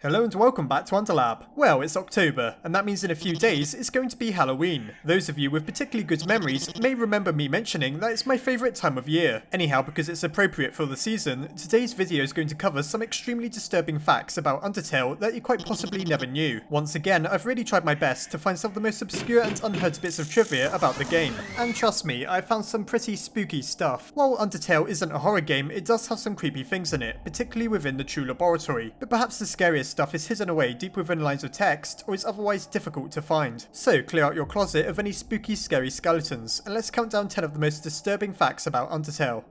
Hello and welcome back to Underlab. Well, it's October, and that means in a few days it's going to be Halloween. Those of you with particularly good memories may remember me mentioning that it's my favourite time of year. Anyhow, because it's appropriate for the season, today's video is going to cover some extremely disturbing facts about Undertale that you quite possibly never knew. Once again, I've really tried my best to find some of the most obscure and unheard bits of trivia about the game. And trust me, I found some pretty spooky stuff. While Undertale isn't a horror game, it does have some creepy things in it, particularly within the true laboratory. But perhaps the scariest stuff is hidden away deep within lines of text, or is otherwise difficult to find. So clear out your closet of any spooky, scary skeletons, and let's count down 10 of the most disturbing facts about Undertale.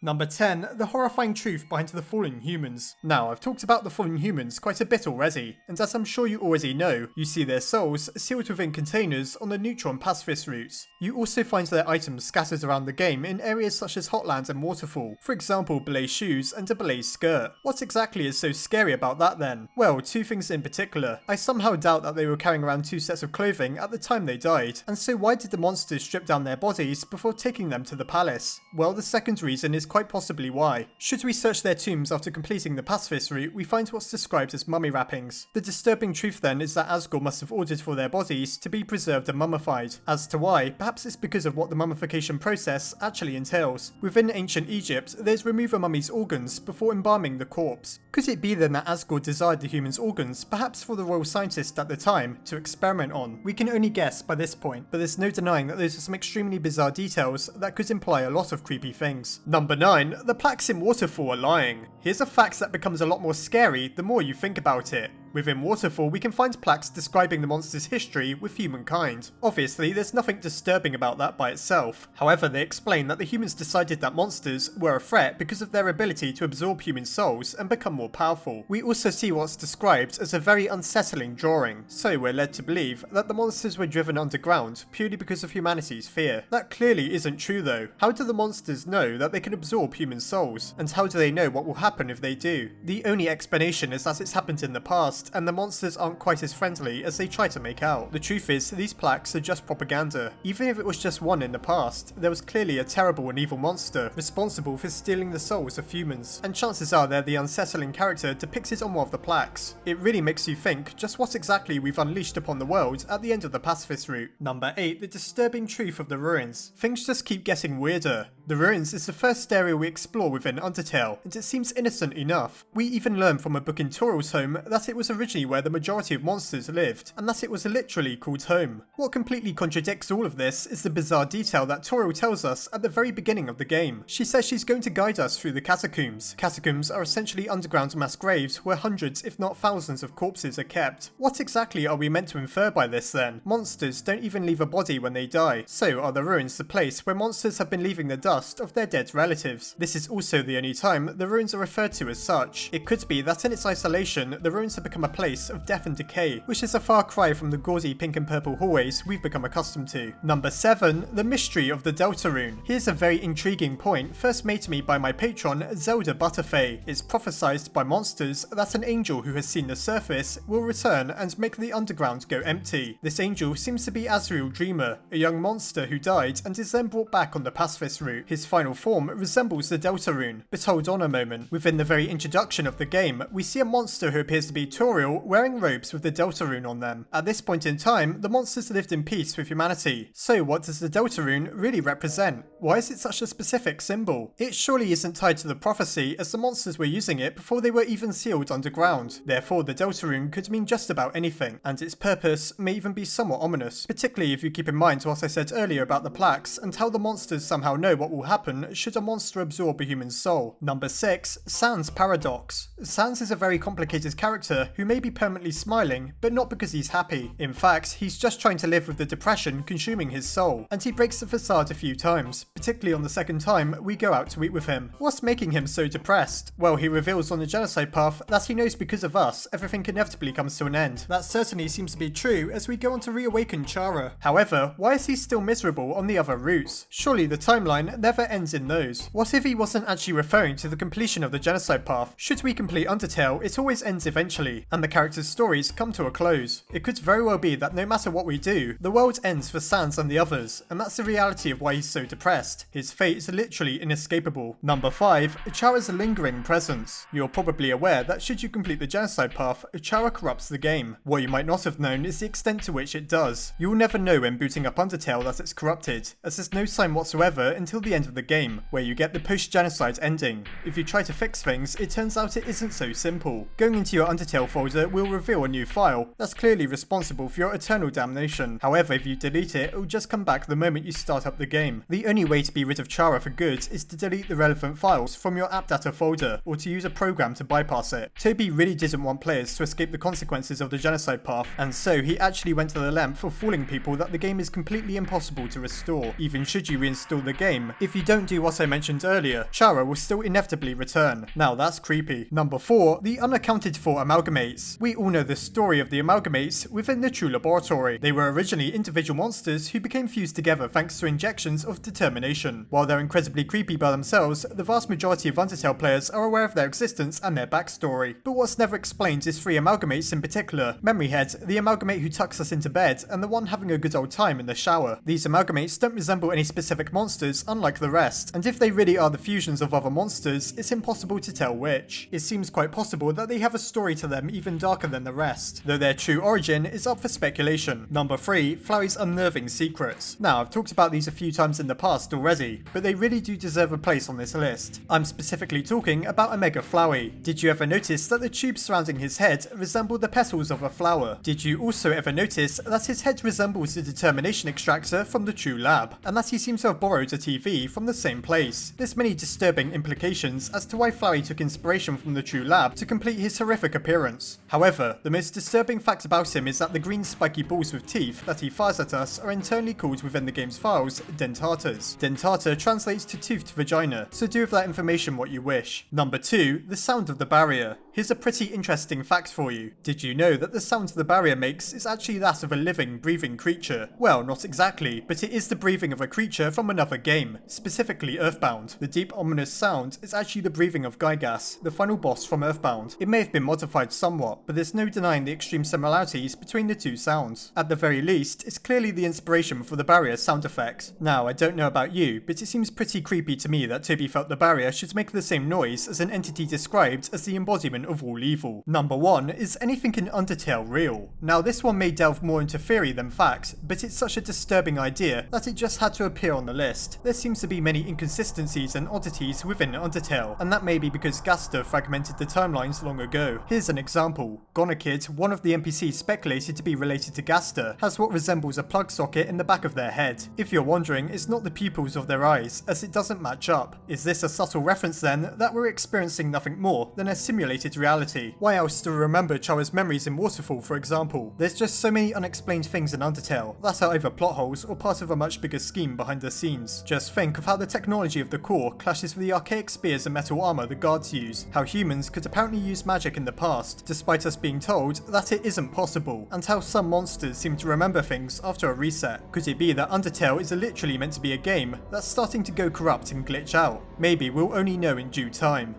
Number 10, the horrifying truth behind the fallen humans. Now, I've talked about the fallen humans quite a bit already, and as I'm sure you already know, you see their souls sealed within containers on the neutron pacifist routes. You also find their items scattered around the game in areas such as Hotland and Waterfall, for example Belay shoes and a Belay skirt. What exactly is so scary about that then? Well, two things in particular. I somehow doubt that they were carrying around two sets of clothing at the time they died, and so why did the monsters strip down their bodies before taking them to the palace? Well, the second reason is quite possibly why. Should we search their tombs after completing the pacifist route, we find what's described as mummy wrappings. The disturbing truth then is that Asgore must have ordered for their bodies to be preserved and mummified. As to why, perhaps it's because of what the mummification process actually entails. Within ancient Egypt, there's remove a mummy's organs before embalming the corpse. Could it be then that Asgore desired the human's organs, perhaps for the royal scientist at the time, to experiment on? We can only guess by this point, but there's no denying that those are some extremely bizarre details that could imply a lot of creepy things. Number 9. The plaques in Waterfall are lying. Here's a fact that becomes a lot more scary the more you think about it. Within Waterfall, we can find plaques describing the monster's history with humankind. Obviously, there's nothing disturbing about that by itself. However, they explain that the humans decided that monsters were a threat because of their ability to absorb human souls and become more powerful. We also see what's described as a very unsettling drawing, so we're led to believe that the monsters were driven underground purely because of humanity's fear. That clearly isn't true though. How do the monsters know that they can absorb human souls? And how do they know what will happen if they do? The only explanation is that it's happened in the past, and the monsters aren't quite as friendly as they try to make out. The truth is, these plaques are just propaganda. Even if it was just one in the past, there was clearly a terrible and evil monster responsible for stealing the souls of humans, and chances are they're the unsettling character depicted on one of the plaques. It really makes you think just what exactly we've unleashed upon the world at the end of the pacifist route. Number 8, the disturbing truth of the ruins. Things just keep getting weirder. The ruins is the first area we explore within Undertale, and it seems innocent enough. We even learn from a book in Toral's home that it was originally where the majority of monsters lived, and that it was literally called home. What completely contradicts all of this is the bizarre detail that Toral tells us at the very beginning of the game. She says she's going to guide us through the catacombs. Catacombs are essentially underground mass graves where hundreds if not thousands of corpses are kept. What exactly are we meant to infer by this then? Monsters don't even leave a body when they die, so are the ruins the place where monsters have been leaving the dust of their dead relatives. This is also the only time the ruins are referred to as such. It could be that in its isolation, the ruins have become a place of death and decay, which is a far cry from the gaudy pink and purple hallways we've become accustomed to. Number 7, the mystery of the Delta Rune. Here's a very intriguing point first made to me by my patron Zelda Butterfay. It's prophesied by monsters that an angel who has seen the surface will return and make the underground go empty. This angel seems to be Azrael Dreamer, a young monster who died and is then brought back on the pacifist route. His final form resembles the Delta Rune, but hold on a moment. Within the very introduction of the game, we see a monster who appears to be Toriel wearing robes with the Delta Rune on them. At this point in time, the monsters lived in peace with humanity. So what does the Delta Rune really represent? Why is it such a specific symbol? It surely isn't tied to the prophecy, as the monsters were using it before they were even sealed underground. Therefore, the Delta Rune could mean just about anything, and its purpose may even be somewhat ominous, particularly if you keep in mind what I said earlier about the plaques and how the monsters somehow know what will happen should a monster absorb a human soul. Number 6, Sans Paradox. Sans is a very complicated character who may be permanently smiling, but not because he's happy. In fact, he's just trying to live with the depression consuming his soul, and he breaks the facade a few times, particularly on the second time we go out to eat with him. What's making him so depressed? Well, he reveals on the genocide path that he knows because of us, everything inevitably comes to an end. That certainly seems to be true as we go on to reawaken Chara. However, why is he still miserable on the other routes? Surely the timeline never ends in those. What if he wasn't actually referring to the completion of the genocide path? Should we complete Undertale, it always ends eventually, and the characters' stories come to a close. It could very well be that no matter what we do, the world ends for Sans and the others, and that's the reality of why he's so depressed. His fate is literally inescapable. Number 5. CHARA'S lingering presence. You're probably aware that should you complete the genocide path, CHARA corrupts the game. What you might not have known is the extent to which it does. You will never know when booting up Undertale that it's corrupted, as there's no sign whatsoever until the end of the game, where you get the post-genocide ending. If you try to fix things, it turns out it isn't so simple. Going into your Undertale folder will reveal a new file that's clearly responsible for your eternal damnation. However, if you delete it, will just come back the moment you start up the game. The only way to be rid of CHARA for good is to delete the relevant files from your app data folder, or to use a program to bypass it. Toby really didn't want players to escape the consequences of the genocide path, and so he actually went to the length of fooling people that the game is completely impossible to restore. Even should you reinstall the game, if you don't do what I mentioned earlier, CHARA will still inevitably return. Now that's creepy. Number 4. The unaccounted for amalgamates. We all know the story of the amalgamates within the True Laboratory. They were originally individual monsters who became fused together thanks to injections of determination. While they're incredibly creepy by themselves, the vast majority of Undertale players are aware of their existence and their backstory. But what's never explained is 3 amalgamates in particular: Memoryhead, the amalgamate who tucks us into bed, and the one having a good old time in the shower. These amalgamates don't resemble any specific monsters, unlike the rest, and if they really are the fusions of other monsters, it's impossible to tell which. It seems quite possible that they have a story to them even darker than the rest, though their true origin is up for speculation. Number 3. Flowey's unnerving secrets. Now, I've talked about these a few times in the past already, but they really do deserve a place on this list. I'm specifically talking about Omega Flowey. Did you ever notice that the tubes surrounding his head resemble the petals of a flower? Did you also ever notice that his head resembles the determination extractor from the True Lab, and that he seems to have borrowed a TV from the same place? There's many disturbing implications as to why Flowey took inspiration from the True Lab to complete his horrific appearance. However, the most disturbing fact about him is that the green spiky balls with teeth that he fires at us are internally called within the game's files dentatas. Dentata translates to toothed vagina, so do with that information what you wish. Number 2. The sound of the barrier. Here's a pretty interesting fact for you. Did you know that the sound the barrier makes is actually that of a living, breathing creature? Well, not exactly, but it is the breathing of a creature from another game, specifically Earthbound. The deep, ominous sound is actually the breathing of Gygas, the final boss from Earthbound. It may have been modified somewhat, but there's no denying the extreme similarities between the two sounds. At the very least, it's clearly the inspiration for the barrier sound effect. Now, I don't know about you, but it seems pretty creepy to me that Toby felt the barrier should make the same noise as an entity described as the embodiment of all evil. Number 1. Is anything in Undertale real? Now, this one may delve more into theory than fact, but it's such a disturbing idea that it just had to appear on the list. There seems to be many inconsistencies and oddities within Undertale, and that may be because Gaster fragmented the timelines long ago. Here's an example. Gonakid, one of the NPCs speculated to be related to Gaster, has what resembles a plug socket in the back of their head. If you're wondering, it's not the pupils of their eyes, as it doesn't match up. Is this a subtle reference then that we're experiencing nothing more than a simulated reality? Why else do we remember CHARA'S memories in Waterfall, for example? There's just so many unexplained things in Undertale that are either plot holes or part of a much bigger scheme behind the scenes. Just think of how the technology of the core clashes with the archaic spears and metal armor the guards use, how humans could apparently use magic in the past, despite us being told that it isn't possible, and how some monsters seem to remember things after a reset. Could it be that Undertale is literally meant to be a game that's starting to go corrupt and glitch out? Maybe we'll only know in due time.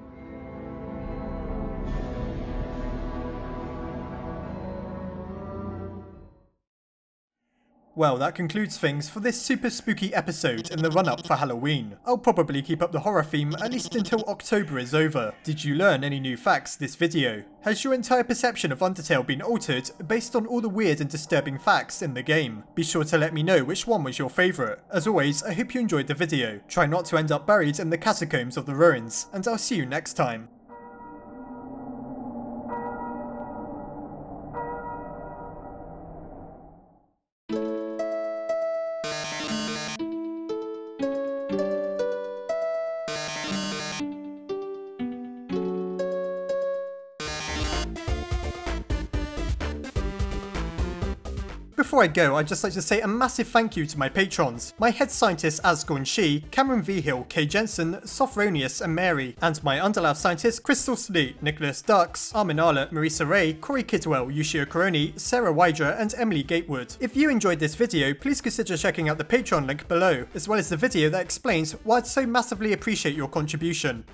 Well, that concludes things for this super spooky episode in the run-up for Halloween. I'll probably keep up the horror theme at least until October is over. Did you learn any new facts this video? Has your entire perception of Undertale been altered based on all the weird and disturbing facts in the game? Be sure to let me know which one was your favourite. As always, I hope you enjoyed the video. Try not to end up buried in the catacombs of the ruins, and I'll see you next time. Before I go, I'd just like to say a massive thank you to my patrons, my head scientists Asgore and She, Cameron Vigil, Kay Jensen, Sophronius and Mary, and my Underlab scientists Crystal Sleet, Nicholas Dux, Armin Arlett, Marisa Ray, Corey Kidwell, Yushio Coroni, Sarah Wydra and Emily Gatewood. If you enjoyed this video, please consider checking out the Patreon link below, as well as the video that explains why I'd so massively appreciate your contribution.